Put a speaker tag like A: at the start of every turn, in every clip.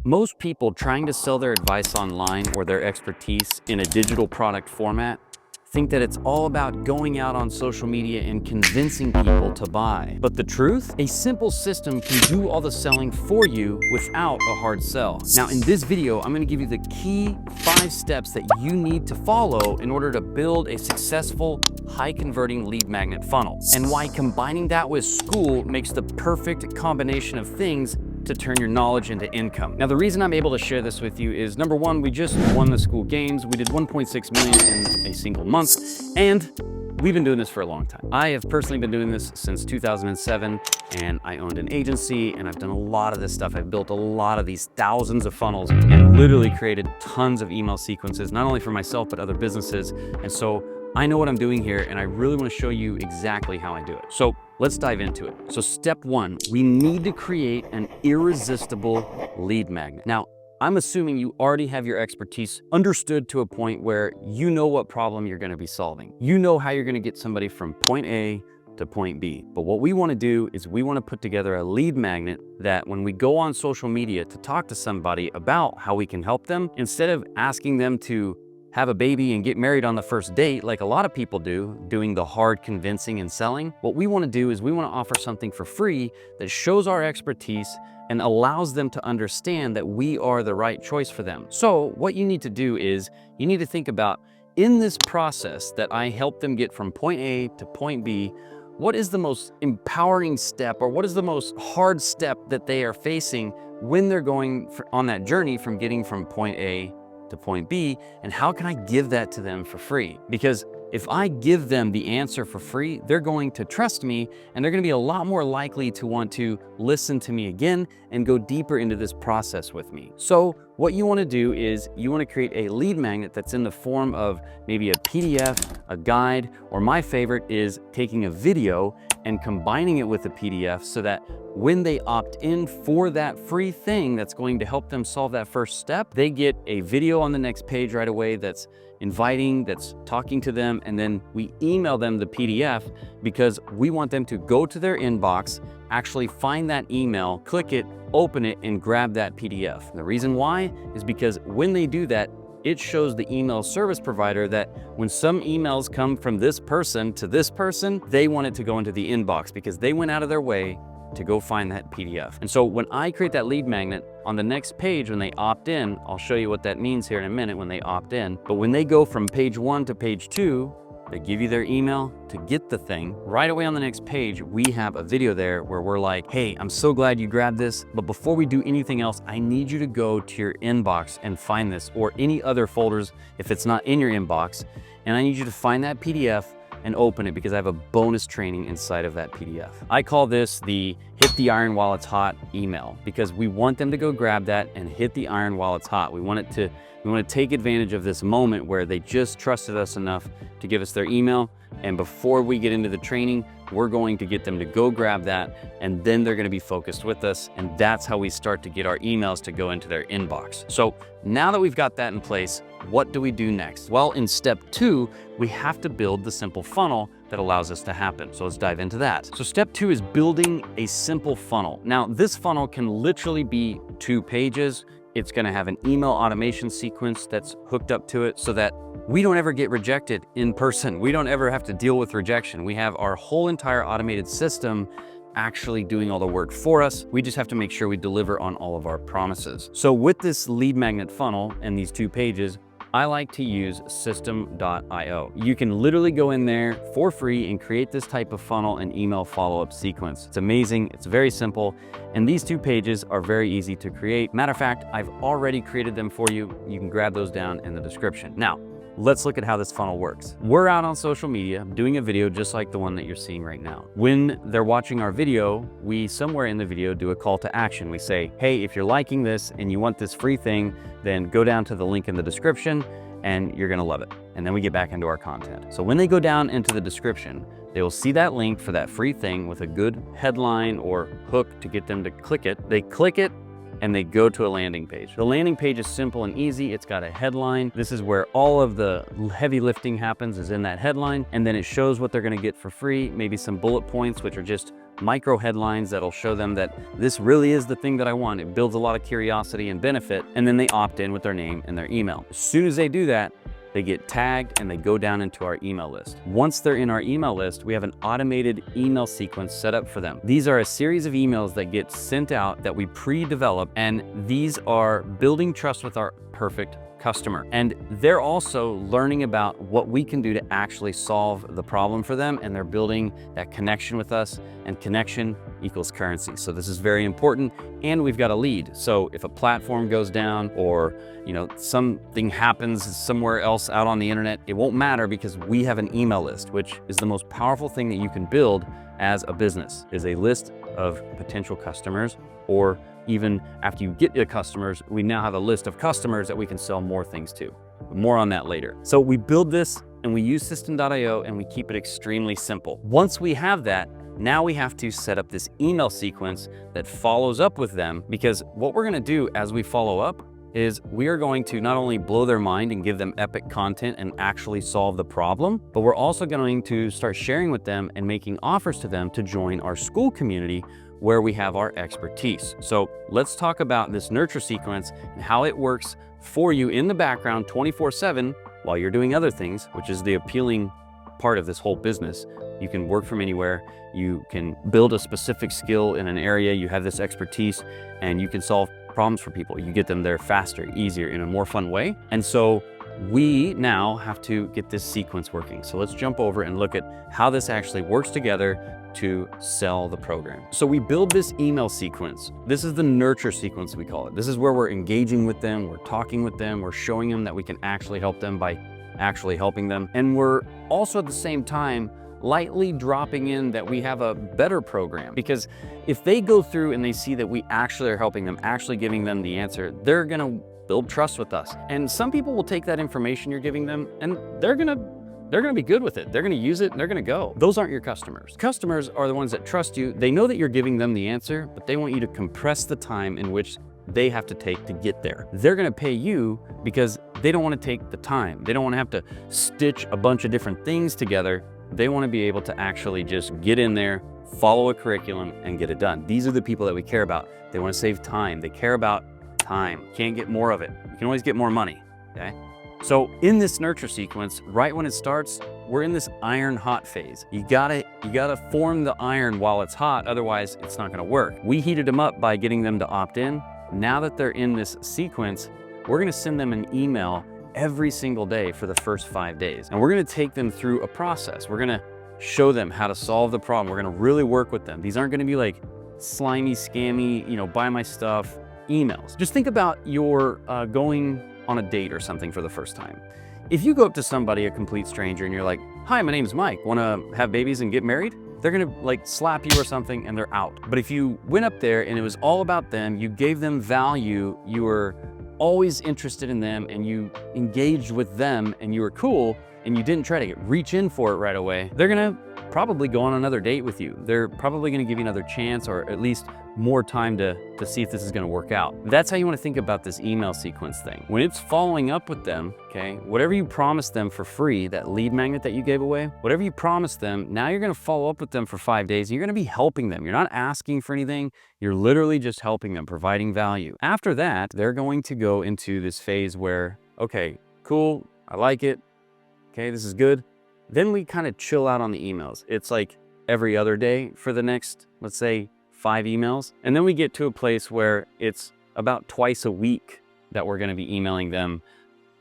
A: Most people trying to sell their advice online or their expertise in a digital product format think that it's all about going out on social media and convincing people to buy. But the truth? A simple system can do all the selling for you without a hard sell. Now, in this video, I'm gonna give you the key 5 steps that you need to follow in order to build a successful, high-converting lead magnet funnel, and why combining that with school makes the perfect combination of things to turn your knowledge into income. Now, the reason I'm able to share this with you is, number one, we just won the school games. We did 1.6 million in a single month, and we've been doing this for a long time. I have personally been doing this since 2007, and I owned an agency, and I've done a lot of this stuff. I've built a lot of these thousands of funnels and literally created tons of email sequences, not only for myself, but other businesses. And so I know what I'm doing here, and I really want to show you exactly how I do it. So let's dive into it. So step 1, we need to create an irresistible lead magnet. Now, I'm assuming you already have your expertise understood to a point where you know what problem you're going to be solving. You know how you're going to get somebody from point A to point B. But what we want to do is we want to put together a lead magnet that when we go on social media to talk to somebody about how we can help them, instead of asking them to have a baby and get married on the first date like a lot of people do, doing the hard convincing and selling, what we want to do is we want to offer something for free that shows our expertise and allows them to understand that we are the right choice for them. So what you need to do is you need to think about, in this process that I help them get from point A to point B, what is the most empowering step, or what is the most hard step that they are facing when they're going on that journey from getting from point A to point B, and how can I give that to them for free? Because if I give them the answer for free, they're going to trust me, and they're going to be a lot more likely to want to listen to me again and go deeper into this process with me. So what you want to do is you want to create a lead magnet that's in the form of maybe a PDF, a guide, or my favorite is taking a video and combining it with a PDF so that when they opt in for that free thing that's going to help them solve that first step, they get a video on the next page right away that's inviting, that's talking to them, and then we email them the PDF because we want them to go to their inbox, actually find that email, click it, open it, and grab that PDF. And the reason why is because when they do that, it shows the email service provider that when some emails come from this person to this person, they want it to go into the inbox because they went out of their way to go find that PDF. And so when I create that lead magnet, on the next page when they opt in, I'll show you what that means here in a minute when they opt in, but when they go from page 1 to page 2, they give you their email to get the thing. Right away on the next page, we have a video there where we're like, hey, I'm so glad you grabbed this, but before we do anything else, I need you to go to your inbox and find this, or any other folders if it's not in your inbox, and I need you to find that PDF and open it because I have a bonus training inside of that PDF. I call this the hit the iron while it's hot email because we want them to go grab that and hit the iron while it's hot. We want to take advantage of this moment where they just trusted us enough to give us their email, and before we get into the training, we're going to get them to go grab that, and then they're going to be focused with us, and that's how we start to get our emails to go into their inbox. So now that we've got that in place, what do we do next? Well, in step 2, we have to build the simple funnel that allows us to happen. So let's dive into that. So step 2 is building a simple funnel. Now, this funnel can literally be 2 pages. It's going to have an email automation sequence that's hooked up to it so that we don't ever get rejected in person. We don't ever have to deal with rejection. We have our whole entire automated system actually doing all the work for us. We just have to make sure we deliver on all of our promises. So with this lead magnet funnel and these 2 pages, I like to use system.io. You can literally go in there for free and create this type of funnel and email follow-up sequence. It's amazing, it's very simple, and these 2 pages are very easy to create. Matter of fact, I've already created them for you. You can grab those down in the description. Now, let's look at how this funnel works. We're out on social media doing a video just like the one that you're seeing right now. When they're watching our video, we somewhere in the video do a call to action. We say, hey, if you're liking this and you want this free thing, then go down to the link in the description and you're gonna love it. And then we get back into our content. So when they go down into the description, they will see that link for that free thing with a good headline or hook to get them to click it. They click it, and they go to a landing page. The landing page is simple and easy. It's got a headline. This is where all of the heavy lifting happens, is in that headline. And then it shows what they're gonna get for free, maybe some bullet points, which are just micro headlines that'll show them that this really is the thing that I want. It builds a lot of curiosity and benefit, and then they opt in with their name and their email. As soon as they do that, they get tagged and they go down into our email list. Once they're in our email list, we have an automated email sequence set up for them. These are a series of emails that get sent out that we pre-develop, and these are building trust with our perfect customer. And they're also learning about what we can do to actually solve the problem for them, and they're building that connection with us, and connection equals currency. So this is very important, and we've got a lead. So if a platform goes down or something happens somewhere else out on the internet, it won't matter because we have an email list, which is the most powerful thing that you can build as a business, is a list of potential customers, or even after you get your customers, we now have a list of customers that we can sell more things to. More on that later. So we build this and we use System.io and we keep it extremely simple. Once we have that, now we have to set up this email sequence that follows up with them, because what we're gonna do as we follow up is we are going to not only blow their mind and give them epic content and actually solve the problem, but we're also going to start sharing with them and making offers to them to join our school community where we have our expertise. So let's talk about this nurture sequence and how it works for you in the background 24/7 while you're doing other things, which is the appealing part of this whole business. You can work from anywhere. You can build a specific skill in an area. You have this expertise and you can solve problems for people. You get them there faster, easier, in a more fun way. And so we now have to get this sequence working. So let's jump over and look at how this actually works together to sell the program. So we build this email sequence. This is the nurture sequence, we call it. This is where we're engaging with them, we're talking with them, we're showing them that we can actually help them by actually helping them. And we're also at the same time lightly dropping in that we have a better program, because if they go through and they see that we actually are helping them, actually giving them the answer, they're gonna build trust with us. And some people will take that information you're giving them and they're gonna be good with it. They're gonna use it and they're gonna go. Those aren't your customers. Customers are the ones that trust you. They know that you're giving them the answer, but they want you to compress the time in which they have to take to get there. They're gonna pay you because they don't wanna take the time. They don't wanna have to stitch a bunch of different things together. They wanna be able to actually just get in there, follow a curriculum, and get it done. These are the people that we care about. They wanna save time. They care about time. Can't get more of it. You can always get more money, okay? So in this nurture sequence, right when it starts, we're in this iron hot phase. You gotta form the iron while it's hot, otherwise it's not gonna work. We heated them up by getting them to opt in. Now that they're in this sequence, we're gonna send them an email every single day for the first 5 days. And we're gonna take them through a process. We're gonna show them how to solve the problem. We're gonna really work with them. These aren't gonna be like slimy, scammy, buy my stuff emails. Just think about you're going on a date or something for the first time. If you go up to somebody, a complete stranger, and you're like, "Hi, my name's Mike. Wanna have babies and get married?" They're gonna like slap you or something and they're out. But if you went up there and it was all about them, you gave them value, you were always interested in them, and you engaged with them, and you were cool, and you didn't try to reach in for it right away, they're gonna probably go on another date with you. They're probably gonna give you another chance, or at least more time to see if this is gonna work out. That's how you wanna think about this email sequence thing. When it's following up with them, okay, whatever you promised them for free, that lead magnet that you gave away, whatever you promised them, now you're gonna follow up with them for 5 days, and you're gonna be helping them. You're not asking for anything, you're literally just helping them, providing value. After that, they're going to go into this phase where, okay, cool, I like it, okay, this is good. Then we kind of chill out on the emails. It's like every other day for the next, let's say, 5 emails. And then we get to a place where it's about twice a week that we're gonna be emailing them.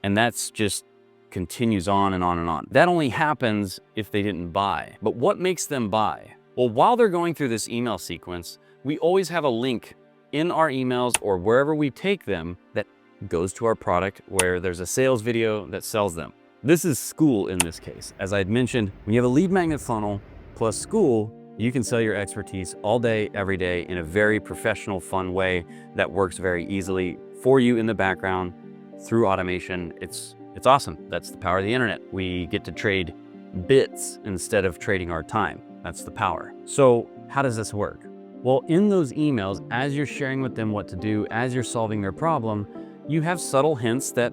A: And that's just continues on and on and on. That only happens if they didn't buy. But what makes them buy? Well, while they're going through this email sequence, we always have a link in our emails or wherever we take them that goes to our product, where there's a sales video that sells them. This is school in this case. As I had mentioned, when you have a lead magnet funnel plus school, you can sell your expertise all day, every day in a very professional, fun way that works very easily for you in the background through automation. It's awesome. That's the power of the internet. We get to trade bits instead of trading our time. That's the power. So how does this work? Well, in those emails, as you're sharing with them what to do, as you're solving their problem, you have subtle hints that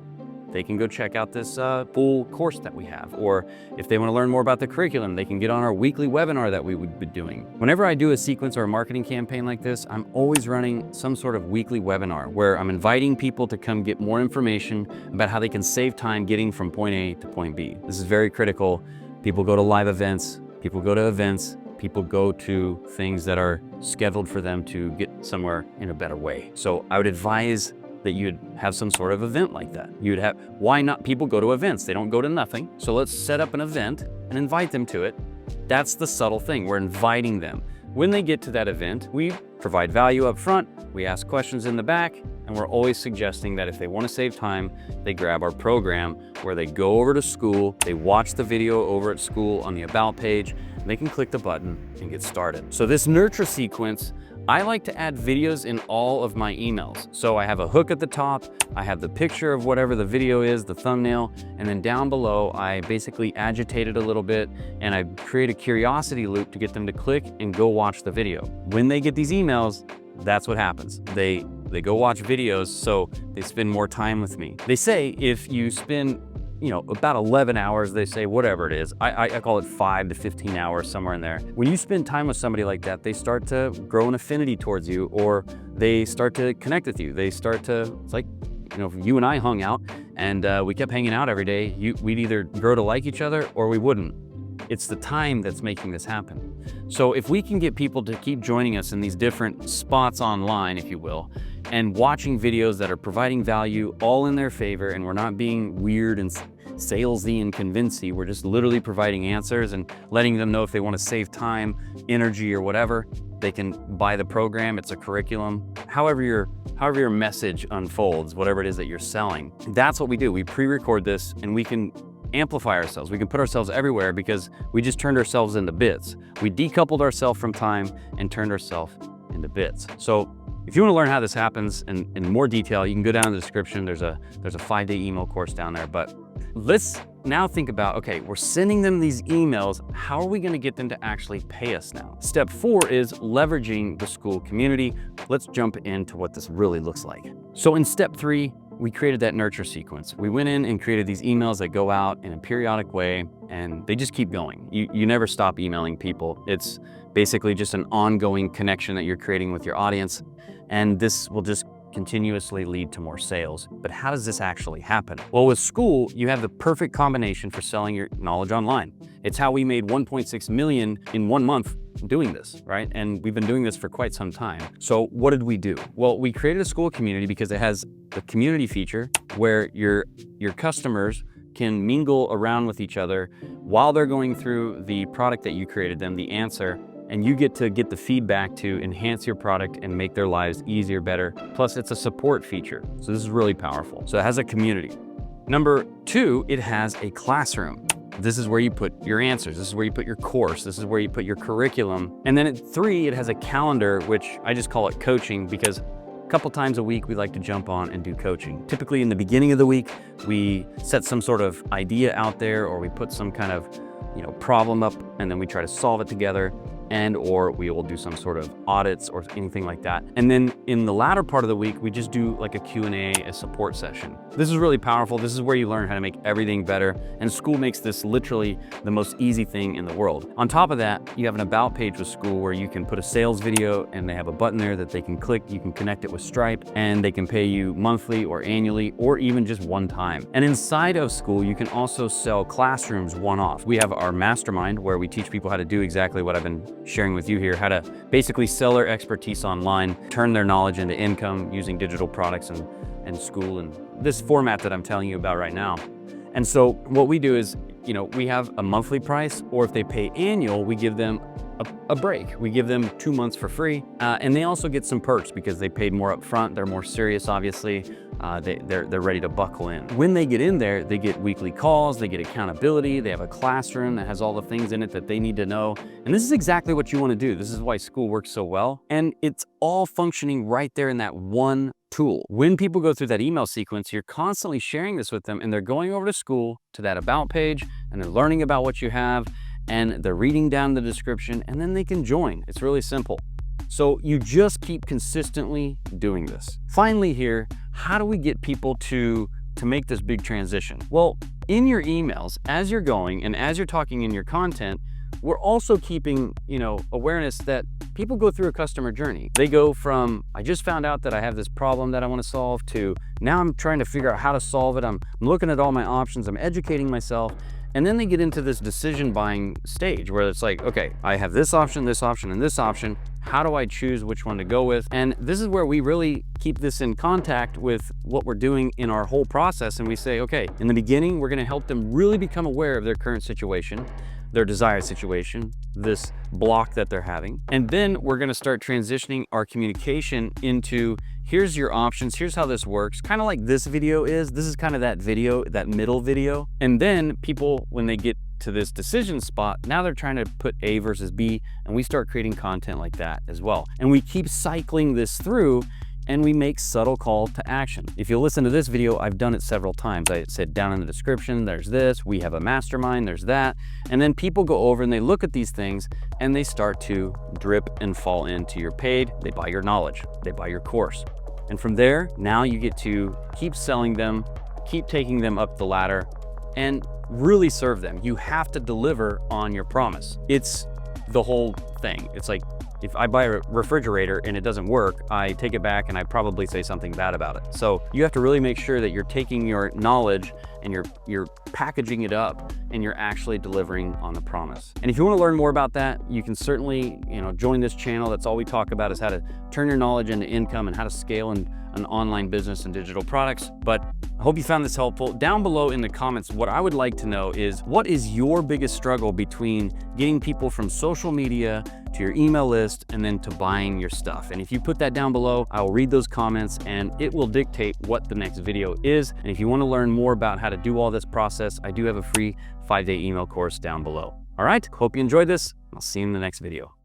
A: they can go check out this full course that we have. Or if they want to learn more about the curriculum, they can get on our weekly webinar that we would be doing. Whenever I do a sequence or a marketing campaign like this, I'm always running some sort of weekly webinar where I'm inviting people to come get more information about how they can save time getting from point A to point B. This is very critical. People go to live events, people go to events, people go to things that are scheduled for them to get somewhere in a better way. So I would advise that you'd have some sort of event like that. Why not? People go to events, they don't go to nothing. So let's set up an event and invite them to it. That's the subtle thing, we're inviting them. When they get to that event, we provide value up front, we ask questions in the back, and we're always suggesting that if they want to save time, they grab our program where they go over to school, they watch the video over at school on the About page, and they can click the button and get started. So this nurture sequence, I like to add videos in all of my emails. So I have a hook at the top, I have the picture of whatever the video is, the thumbnail, and then down below, I basically agitate it a little bit and I create a curiosity loop to get them to click and go watch the video. When they get these emails, that's what happens. They go watch videos, so they spend more time with me. They say if you spend about 11 hours, they say, whatever it is. I call it 5 to 15 hours, somewhere in there. When you spend time with somebody like that, they start to grow an affinity towards you, or they start to connect with you. They start to, it's like, if you and I hung out and we kept hanging out every day, we'd either grow to like each other or we wouldn't. It's the time that's making this happen. So if we can get people to keep joining us in these different spots online, if you will, and watching videos that are providing value all in their favor, and we're not being weird and salesy and convincing, we're just literally providing answers and letting them know if they want to save time, energy, or whatever, they can buy the program. It's a curriculum. However your message unfolds, whatever it is that you're selling, that's what we do. We pre-record this and we can amplify ourselves. We can put ourselves everywhere because we just turned ourselves into bits. We decoupled ourselves from time and turned ourselves into bits. So if you want to learn how this happens in more detail, you can go down in the description. There's a 5-day email course down there. But let's now think about, okay, we're sending them these emails. How are we going to get them to actually pay us now? Step 4 is leveraging the school community. Let's jump into what this really looks like. So in step 3, we created that nurture sequence. We went in and created these emails that go out in a periodic way, and they just keep going. You never stop emailing people. It's basically just an ongoing connection that you're creating with your audience, and this will just continuously lead to more sales. But how does this actually happen? Well, with school, you have the perfect combination for selling your knowledge online. It's how we made 1.6 million in 1 month doing this, right? And we've been doing this for quite some time. So what did we do? Well, we created a school community because it has the community feature where your customers can mingle around with each other while they're going through the product that you created them, the answer, and you get to get the feedback to enhance your product and make their lives easier, better. Plus, it's a support feature. So this is really powerful. So it has a community. Number 2, it has a classroom. This is where you put your answers. This is where you put your course. This is where you put your curriculum. And then at 3, it has a calendar, which I just call it coaching because a couple times a week we like to jump on and do coaching. Typically in the beginning of the week, we set some sort of idea out there, or we put some kind of problem up, and then we try to solve it together, or we will do some sort of audits or anything like that. And then in the latter part of the week, we just do like a Q&A, a support session. This is really powerful. This is where you learn how to make everything better. And school makes this literally the most easy thing in the world. On top of that, you have an about page with school where you can put a sales video and they have a button there that they can click. You can connect it with Stripe and they can pay you monthly or annually or even just one time. And inside of school, you can also sell classrooms one-off. We have our mastermind where we teach people how to do exactly what I've been sharing with you here, how to basically sell their expertise online, turn their knowledge into income using digital products and school and this format that I'm telling you about right now. And so what we do is, we have a monthly price, or if they pay annual, we give them a break. We give them 2 months for free. And they also get some perks because they paid more up front. They're more serious, obviously. They're ready to buckle in. When they get in there, they get weekly calls, they get accountability, they have a classroom that has all the things in it that they need to know. And this is exactly what you want to do. This is why school works so well. And it's all functioning right there in that one tool. When people go through that email sequence, you're constantly sharing this with them and they're going over to school to that about page and they're learning about what you have and they're reading down the description and then they can join. It's really simple. So you just keep consistently doing this. Finally here, how do we get people to to make this big transition? Well, in your emails, as you're going and as you're talking in your content, we're also keeping, awareness that people go through a customer journey. They go from, I just found out that I have this problem that I want to solve, to now I'm trying to figure out how to solve it. I'm looking at all my options, I'm educating myself. And then they get into this decision buying stage where it's like, okay, I have this option, and this option. How do I choose which one to go with? And this is where we really keep this in contact with what we're doing in our whole process. And we say, okay, in the beginning, we're going to help them really become aware of their current situation, their desired situation, this block that they're having. And then we're going to start transitioning our communication into, here's your options, here's how this works, kind of like this video is. This is kind of that video, that middle video. And then people, when they get to this decision spot, now they're trying to put A versus B, and we start creating content like that as well. And we keep cycling this through, and we make subtle call to action. If you listen to this video, I've done it several times. I said down in the description, there's this, we have a mastermind, there's that. And then people go over and they look at these things and they start to drip and fall into your paid. They buy your knowledge, they buy your course. And from there, now you get to keep selling them, keep taking them up the ladder, and really serve them. You have to deliver on your promise. It's the whole thing. It's like, if I buy a refrigerator and it doesn't work, I take it back and I probably say something bad about it. So you have to really make sure that you're taking your knowledge and you're packaging it up and you're actually delivering on the promise. And if you want to learn more about that, you can certainly, join this channel. That's all we talk about, is how to turn your knowledge into income and how to scale an online business and digital products. But I hope you found this helpful. Down below in the comments, what I would like to know is, what is your biggest struggle between getting people from social media to your email list and then to buying your stuff? And if you put that down below, I'll read those comments and it will dictate what the next video is. And if you want to learn more about how to do all this process, I do have a free 5-day email course down below. All right, hope you enjoyed this. I'll see you in the next video.